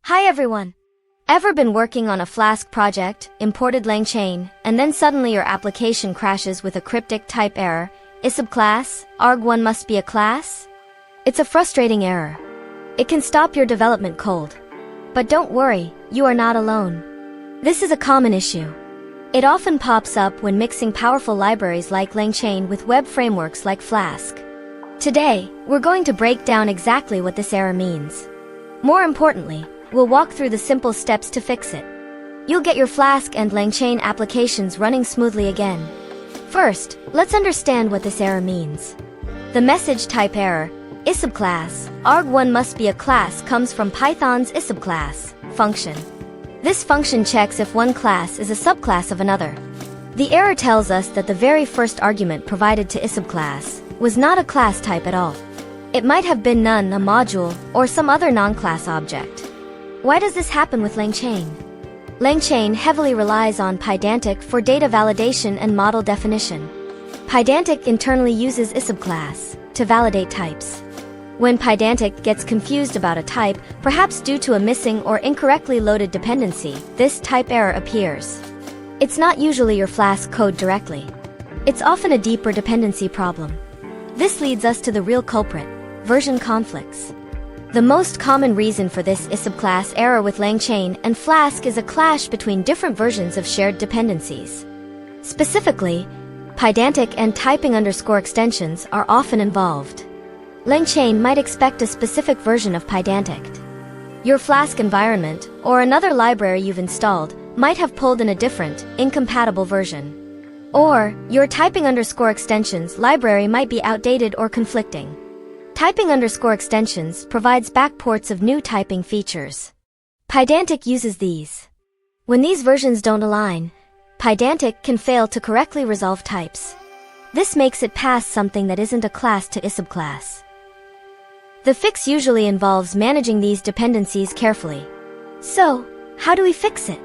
Hi everyone! Ever been working on a Flask project, imported langchain, and then suddenly your application crashes with a cryptic type error, issubclass, arg1 must be a class? It's a frustrating error. It can stop your development cold. But don't worry, you are not alone. This is a common issue. It often pops up when mixing powerful libraries like langchain with web frameworks like Flask. Today, we're going to break down exactly what this error means. More importantly, we'll walk through the simple steps to fix it. You'll get your Flask and langchain applications running smoothly again. First, let's understand what this error means. The message type error, issubclass, arg1 must be a class comes from Python's issubclass function. This function checks if one class is a subclass of another. The error tells us that the very first argument provided to issubclass was not a class type at all. It might have been none, a module, or some other non-class object. Why does this happen with langchain? Langchain heavily relies on Pydantic for data validation and model definition. Pydantic internally uses issubclass to validate types. When Pydantic gets confused about a type, perhaps due to a missing or incorrectly loaded dependency, this type error appears. It's not usually your Flask code directly. It's often a deeper dependency problem. This leads us to the real culprit, version conflicts. The most common reason for this issubclass error with langchain and Flask is a clash between different versions of shared dependencies. Specifically, Pydantic and typing underscore extensions are often involved. Langchain might expect a specific version of Pydantic. Your Flask environment, or another library you've installed, might have pulled in a different, incompatible version. Or, your typing underscore extensions library might be outdated or conflicting. Typing underscore extensions provides backports of new typing features. Pydantic uses these. When these versions don't align, Pydantic can fail to correctly resolve types. This makes it pass something that isn't a class to issubclass. The fix usually involves managing these dependencies carefully. So, how do we fix it?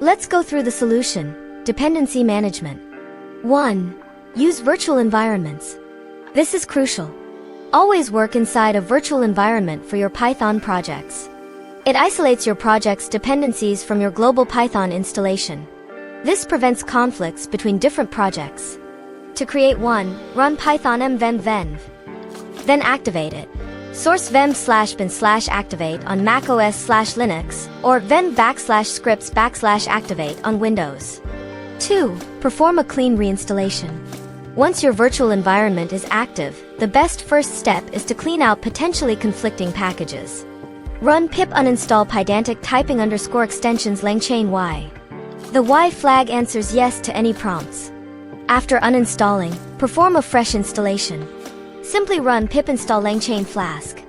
Let's go through the solution, dependency management. 1. Use virtual environments. This is crucial. Always work inside a virtual environment for your Python projects. It isolates your project's dependencies from your global Python installation. This prevents conflicts between different projects. To create one, run python venv. Then activate it. Source venv/bin/activate on macOS/Linux, or venv\scripts/activate on Windows. 2. Perform a clean reinstallation. Once your virtual environment is active, the best first step is to clean out potentially conflicting packages. Run pip uninstall Pydantic typing underscore extensions langchain y. The y flag answers yes to any prompts. After uninstalling, perform a fresh installation. Simply run pip install langchain flask.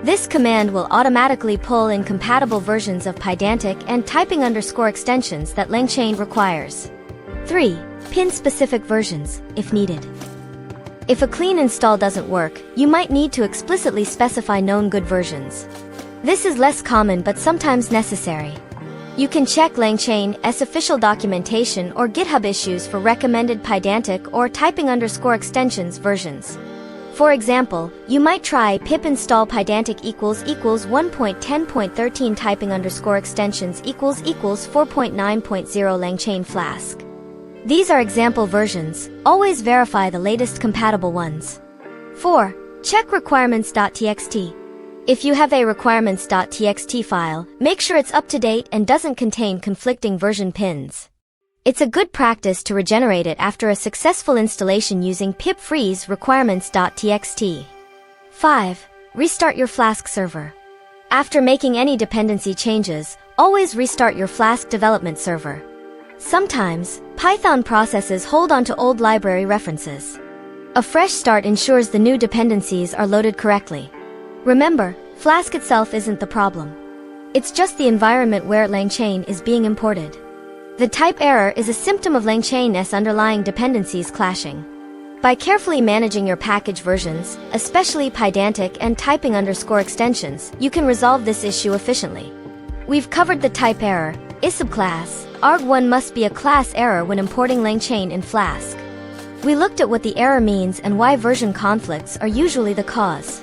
This command will automatically pull in compatible versions of Pydantic and typing underscore extensions that langchain requires. 3. Pin specific versions, if needed. If a clean install doesn't work, you might need to explicitly specify known good versions. This is less common but sometimes necessary. You can check langchain's official documentation or GitHub issues for recommended Pydantic or typing underscore extensions versions. For example, you might try pip install Pydantic == 1.10.13 typing underscore extensions == 4.9.0 langchain Flask. These are example versions. Always verify the latest compatible ones. 4. Check requirements.txt. If you have a requirements.txt file, make sure it's up to date and doesn't contain conflicting version pins. It's a good practice to regenerate it after a successful installation using pip freeze requirements.txt. 5. Restart your Flask server. After making any dependency changes, always restart your Flask development server. Sometimes, Python processes hold onto old library references. A fresh start ensures the new dependencies are loaded correctly. Remember, Flask itself isn't the problem. It's just the environment where langchain is being imported. The type error is a symptom of langchain's underlying dependencies clashing. By carefully managing your package versions, especially Pydantic and typing underscore extensions, you can resolve this issue efficiently. We've covered the type error, issubclass, arg1 must be a class error when importing langchain in Flask. We looked at what the error means and why version conflicts are usually the cause.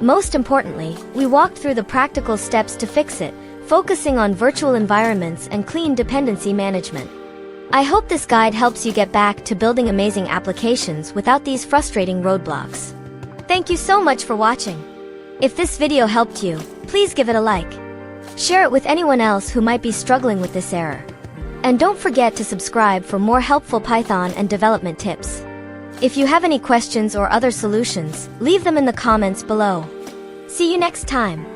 Most importantly, we walked through the practical steps to fix it, focusing on virtual environments and clean dependency management. I hope this guide helps you get back to building amazing applications without these frustrating roadblocks. Thank you so much for watching. If this video helped you, please give it a like. Share it with anyone else who might be struggling with this error. And don't forget to subscribe for more helpful Python and development tips. If you have any questions or other solutions, leave them in the comments below. See you next time.